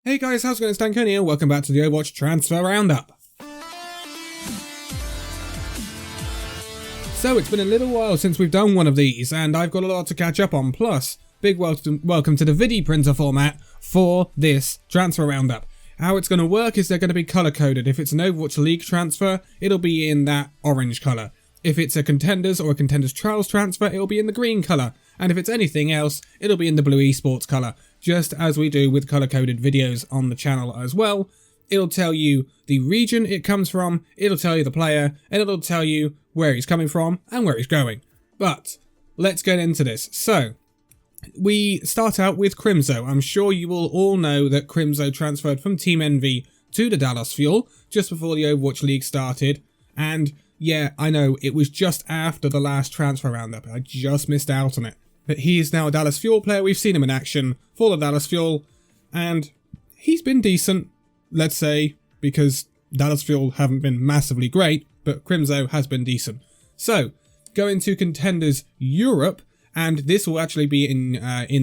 Hey guys, how's it going? It's Danconia. Welcome back to the Overwatch Transfer Roundup. So it's been a little while since we've done one of these, and I've got a lot to catch up on. Plus, big welcome to the video printer format for this Transfer Roundup. How it's going to work is they're going to be color coded. If it's an Overwatch League transfer, it'll be in that orange color. If it's a Contenders or a Contenders Trials transfer, it'll be in the green color. And if it's anything else, it'll be in the blue Esports color, just as we do with color-coded videos on the channel as well. It'll tell you the region it comes from, it'll tell you the player, and it'll tell you where he's coming from and where he's going. But let's get into this. So, we start out with Crimzo. I'm sure you will all know that Crimzo transferred from Team Envy to the Dallas Fuel just before the Overwatch League started, and yeah, I know, it was just after the last Transfer Roundup. I just missed out on it. But he is now a Dallas Fuel player. We've seen him in action for the Dallas Fuel, and he's been decent, let's say, because Dallas Fuel haven't been massively great, but Crimzo has been decent. So, going to Contenders Europe, and this will actually be in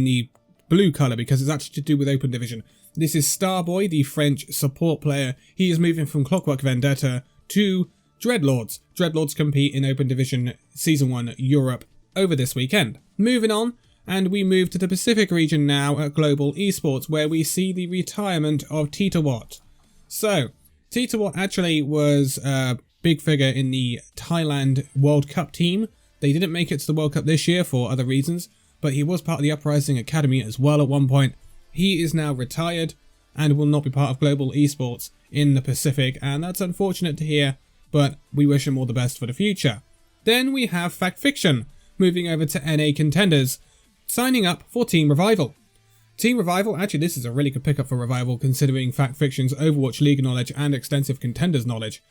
the blue colour because it's actually to do with Open Division. This is Starboy, the French support player. He is moving from Clockwork Vendetta to Dreadlords. Dreadlords compete in Open Division Season 1 Europe over this weekend. Moving on, and we move to the Pacific region now at Global Esports, where we see the retirement of Titawat. So, Titawat actually was a big figure in the Thailand World Cup team. They didn't make it to the World Cup this year for other reasons, but he was part of the Uprising Academy as well at one point. He is now retired and will not be part of Global Esports in the Pacific, and that's unfortunate to hear, but we wish him all the best for the future. Then we have Fact Fiction, moving over to NA Contenders, signing up for Team Revival. Team Revival, actually this is a really good pickup for Revival considering Fact Fiction's Overwatch League knowledge and extensive Contenders knowledge.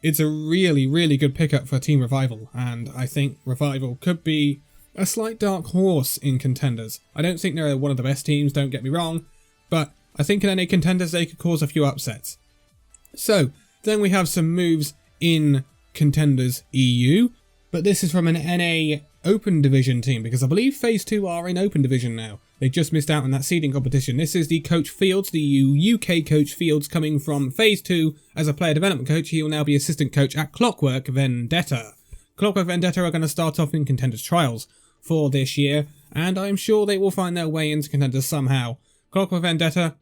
It's a really, really good pickup for Team Revival, and I think Revival could be a slight dark horse in Contenders. I don't think they're one of the best teams, don't get me wrong, but I think in NA Contenders they could cause a few upsets. So, then we have some moves in Contenders EU, but this is from an NA Open Division team, because I believe Phase 2 are in Open Division now. They just missed out on that seeding competition. This is the Coach Fields, the UK Coach Fields, coming from Phase 2 as a player development coach. He will now be assistant coach at Clockwork Vendetta. Clockwork Vendetta are going to start off in Contenders Trials for this year, and I'm sure they will find their way into Contenders somehow. Clockwork Vendetta,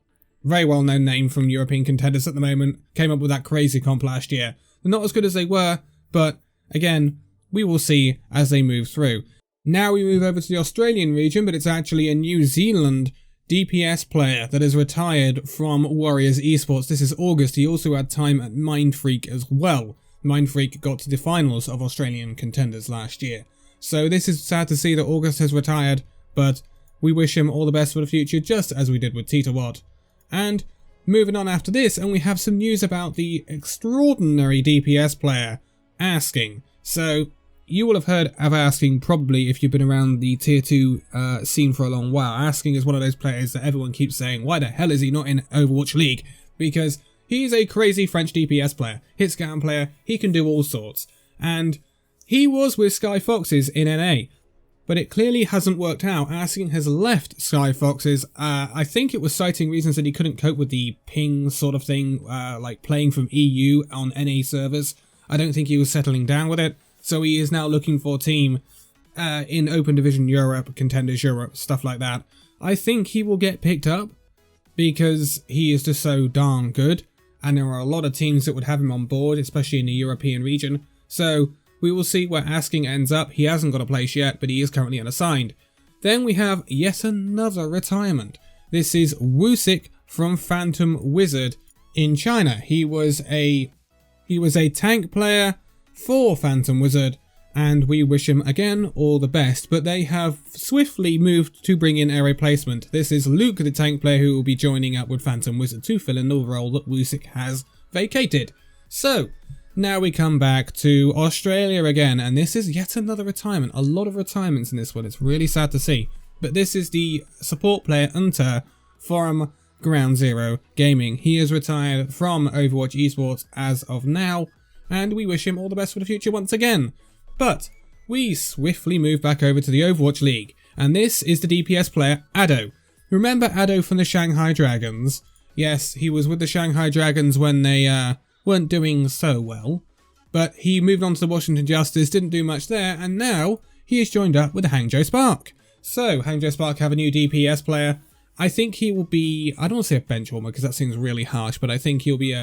very well known name from European Contenders at the moment, came up with that crazy comp last year. They're not as good as they were, but again, we will see as they move through. Now we move over to the Australian region, but it's actually a New Zealand DPS player that has retired from Warriors Esports. This is August. He also had time at Mindfreak as well. Mindfreak got to the finals of Australian Contenders last year. So this is sad to see that August has retired, but we wish him all the best for the future, just as we did with Titawat. And moving on after this, and we have some news about the extraordinary DPS player, Asking. So, you will have heard of Asking probably if you've been around the Tier 2 scene for a long while. Asking is one of those players that everyone keeps saying, why the hell is he not in Overwatch League? Because he's a crazy French DPS player, hit scan player, he can do all sorts. And he was with Sky Foxes in NA, but it clearly hasn't worked out. Asking has left Sky Foxes. I think it was citing reasons that he couldn't cope with the ping sort of thing, like playing from EU on NA servers. I don't think he was settling down with it. So he is now looking for a team in Open Division Europe, Contenders Europe, stuff like that. I think he will get picked up because he is just so darn good. And there are a lot of teams that would have him on board, especially in the European region. So we will see where Asking ends up. He hasn't got a place yet, but he is currently unassigned. Then we have yet another retirement. This is Wusik from Phantom Wizard in China. He was a tank player for Phantom Wizard, and we wish him again all the best, but they have swiftly moved to bring in a replacement. This is Luke, the tank player, who will be joining up with Phantom Wizard to fill in the role that Wusik has vacated. So, now we come back to Australia again, and this is yet another retirement. A lot of retirements in this one, it's really sad to see. But this is the support player Unter from Ground Zero Gaming. He is retired from Overwatch Esports as of now, and we wish him all the best for the future once again. But we swiftly move back over to the Overwatch League, and this is the DPS player Addo. Remember Addo from the Shanghai Dragons? Yes, he was with the Shanghai Dragons when they weren't doing so well, but he moved on to the Washington Justice, didn't do much there, and now he has joined up with the Hangzhou Spark. So, Hangzhou Spark have a new DPS player. I think he will be, I don't want to say a bench warmer because that seems really harsh, but I think he'll be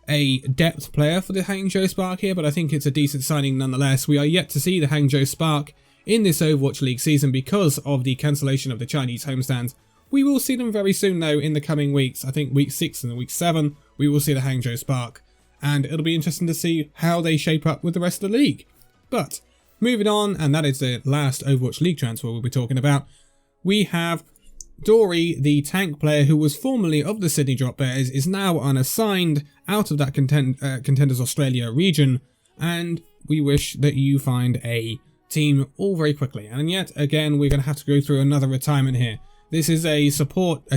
a depth player for the Hangzhou Spark here, but I think it's a decent signing nonetheless. We are yet to see the Hangzhou Spark in this Overwatch League season because of the cancellation of the Chinese homestands. We will see them very soon though in the coming weeks. I think week 6 and week 7 we will see the Hangzhou Spark, and it'll be interesting to see how they shape up with the rest of the league. But moving on, and that is the last Overwatch League transfer we'll be talking about, we have Dory, the tank player who was formerly of the Sydney Drop Bears, is now unassigned out of that Contenders Australia region, and we wish that you find a team all very quickly. And yet again, we're going to have to go through another retirement here. This is a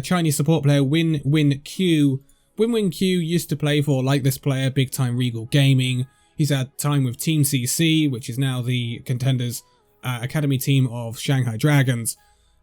Chinese support player, Win Win Q. Win Win Q used to play for, like this player, Big Time Regal Gaming. He's had time with Team CC, which is now the Contenders Academy team of Shanghai Dragons.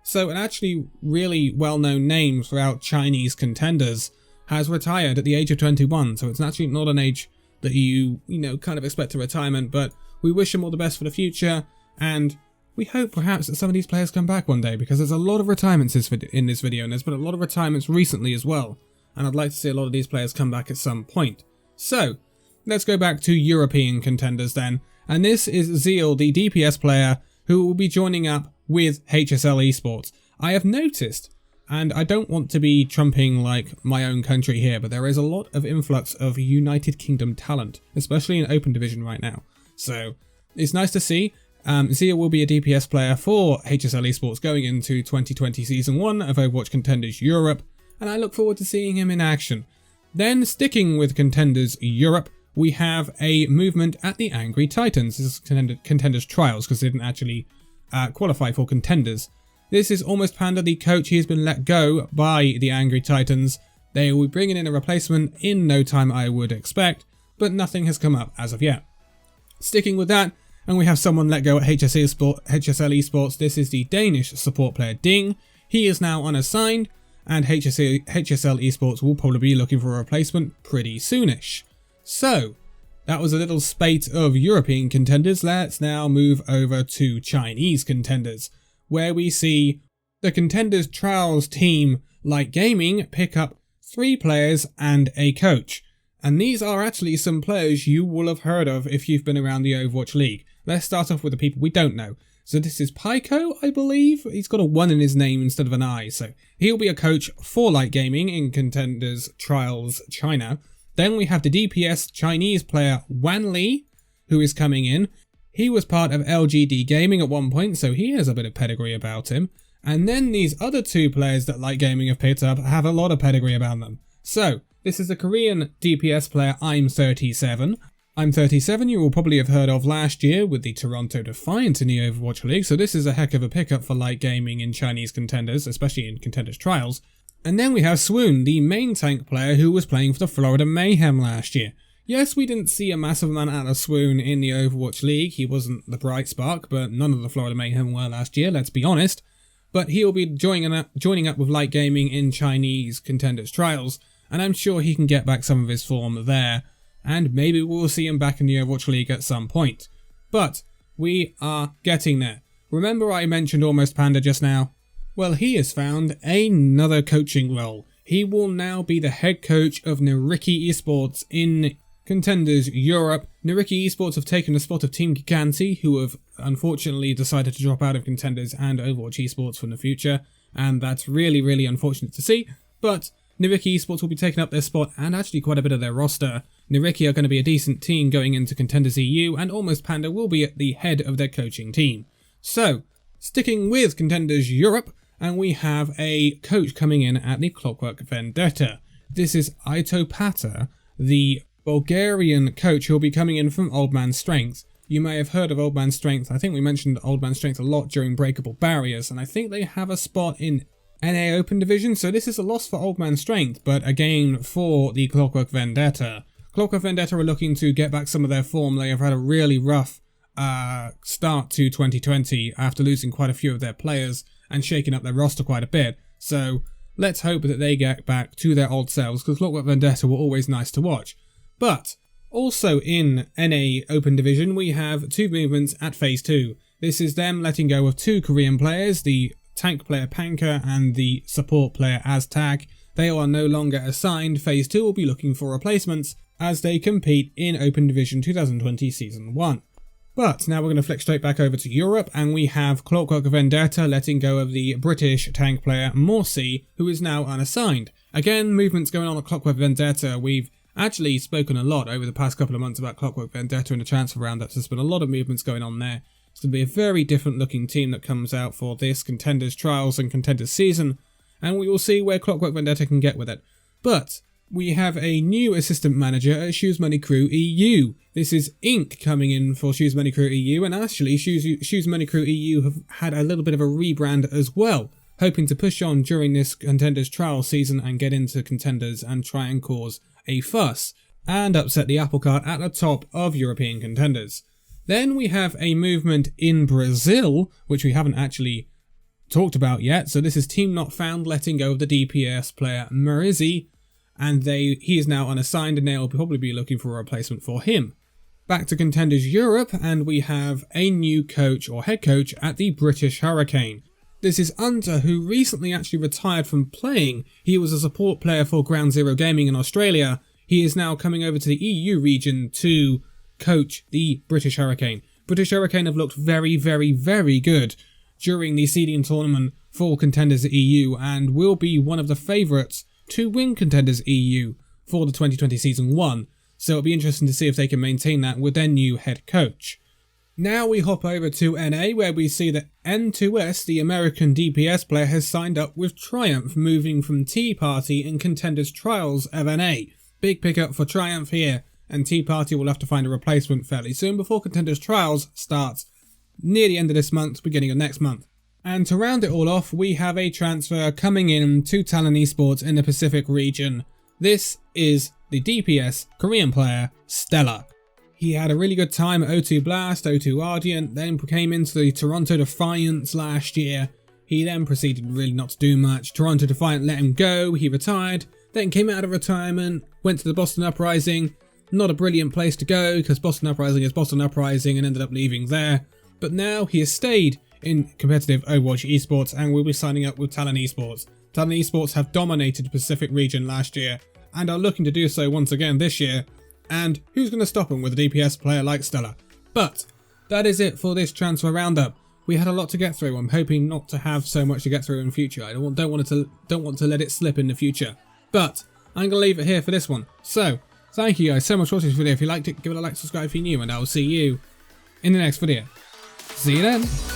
So an actually really well-known name throughout Chinese Contenders has retired at the age of 21. So it's actually not an age that you kind of expect a retirement, but we wish him all the best for the future, and we hope perhaps that some of these players come back one day, because there's a lot of retirements in this video, and there's been a lot of retirements recently as well, and I'd like to see a lot of these players come back at some point. So, let's go back to European Contenders then, and this is Zeal, the DPS player, who will be joining up with HSL Esports. I have noticed, and I don't want to be trumping like my own country here, but there is a lot of influx of United Kingdom talent, especially in Open Division right now. So, it's nice to see. Zia will be a DPS player for HSL Esports going into 2020 Season 1 of Overwatch Contenders Europe, and I look forward to seeing him in action. Then, sticking with Contenders Europe, we have a movement at the Angry Titans. This is Contenders Trials, because they didn't actually qualify for Contenders. This is Almost Panda, the coach. He has been let go by the Angry Titans. They will be bringing in a replacement in no time, I would expect, but nothing has come up as of yet. Sticking with that, and we have someone let go at HSL Esports. This is the Danish support player Ding. He is now unassigned, and HSL Esports will probably be looking for a replacement pretty soonish. So, that was a little spate of European contenders. Let's now move over to Chinese contenders, where we see the Contenders Trials team, like Gaming, pick up 3 players and a coach. And these are actually some players you will have heard of if you've been around the Overwatch League. Let's start off with the people we don't know. So this is Pyko, I believe. He's got a 1 in his name instead of an I. So he'll be a coach for Light Gaming in Contenders Trials China. Then we have the DPS Chinese player Wan Li, who is coming in. He was part of LGD Gaming at one point, so he has a bit of pedigree about him. And then these other 2 players that Light Gaming have picked up have a lot of pedigree about them. So, this is the Korean DPS player I'm 37. I'm 37 you will probably have heard of last year with the Toronto Defiant in the Overwatch League, so this is a heck of a pickup for Light Gaming in Chinese Contenders, especially in Contenders Trials. And then we have Swoon, the main tank player who was playing for the Florida Mayhem last year. Yes, we didn't see a massive amount out of Swoon in the Overwatch League. He wasn't the bright spark, but none of the Florida Mayhem were last year, let's be honest. But he'll be joining up with Light Gaming in Chinese Contenders Trials, and I'm sure he can get back some of his form there, and maybe we'll see him back in the Overwatch League at some point. But we are getting there. Remember I mentioned Almost Panda just now? Well, he has found another coaching role. He will now be the head coach of Nariki Esports in Contenders Europe. Nariki Esports have taken the spot of Team Giganti, who have unfortunately decided to drop out of Contenders and Overwatch Esports from the future, and that's really, really unfortunate to see, but Nariki Esports will be taking up their spot and actually quite a bit of their roster. Nariki are going to be a decent team going into Contenders EU, and Almost Panda will be at the head of their coaching team. So, sticking with Contenders Europe, and we have a coach coming in at the Clockwork Vendetta. This is Aito Pata, the Bulgarian coach who will be coming in from Old Man Strength. You may have heard of Old Man Strength. I think we mentioned Old Man Strength a lot during Breakable Barriers, and I think they have a spot in NA Open Division, so this is a loss for Old Man Strength, but a gain for the Clockwork Vendetta. Clockwork Vendetta are looking to get back some of their form. They have had a really rough start to 2020 after losing quite a few of their players and shaking up their roster quite a bit. So let's hope that they get back to their old selves, because Clockwork Vendetta were always nice to watch. But also in NA Open Division, we have 2 movements at Phase 2. This is them letting go of 2 Korean players, the tank player Panka and the support player Aztag. They are no longer assigned. Phase 2 will be looking for replacements as they compete in Open Division 2020 Season 1. But now we're going to flick straight back over to Europe, and we have Clockwork Vendetta letting go of the British tank player Morsi, who is now unassigned. Again, movements going on at Clockwork Vendetta. We've actually spoken a lot over the past couple of months about Clockwork Vendetta and the transfer roundups. There's been a lot of movements going on there. It's going to be a very different looking team that comes out for this Contenders Trials and Contenders Season, and we will see where Clockwork Vendetta can get with it. But we have a new assistant manager at Shoes Money Crew EU. This is Ink coming in for Shoes Money Crew EU, and actually Shoes Money Crew EU have had a little bit of a rebrand as well, hoping to push on during this Contenders Trial season and get into Contenders and try and cause a fuss and upset the apple cart at the top of European Contenders. Then we have a movement in Brazil, which we haven't actually talked about yet. So this is Team Not Found letting go of the DPS player Marizzi, and he is now unassigned, and they'll probably be looking for a replacement for him. Back to Contenders Europe, and we have a new coach or head coach at the British Hurricane. This is Unter, who recently actually retired from playing. He was a support player for Ground Zero Gaming in Australia. He is now coming over to the EU region to coach the British Hurricane. British Hurricane have looked very, very, very good during the seeding tournament for Contenders EU, and will be one of the favourites to win Contenders EU for the 2020 Season 1. So it'll be interesting to see if they can maintain that with their new head coach. Now we hop over to NA, where we see that N2S, the American DPS player, has signed up with Triumph, moving from Tea Party in Contenders Trials of NA. Big pickup for Triumph here, and Tea Party will have to find a replacement fairly soon before Contenders Trials starts near the end of this month, beginning of next month. And to round it all off, we have a transfer coming in to Talon Esports in the Pacific region. This is the DPS Korean player Stella. He had a really good time at O2 Blast, O2 Ardiant, then came into the Toronto Defiance last year. He then proceeded really not to do much. Toronto Defiant let him go, he retired, then came out of retirement, went to the Boston Uprising. Not a brilliant place to go, because Boston Uprising is Boston Uprising, and ended up leaving there. But now he has stayed in competitive Overwatch Esports, and will be signing up with Talon Esports. Talon Esports have dominated the Pacific region last year, and are looking to do so once again this year. And who's going to stop them with a DPS player like Stella? But that is it for this transfer roundup. We had a lot to get through. I'm hoping not to have so much to get through in future. I don't want to let it slip in the future. But I'm going to leave it here for this one. So thank you guys so much for watching this video. If you liked it, give it a like, subscribe if you're new, and I will see you in the next video. See you then.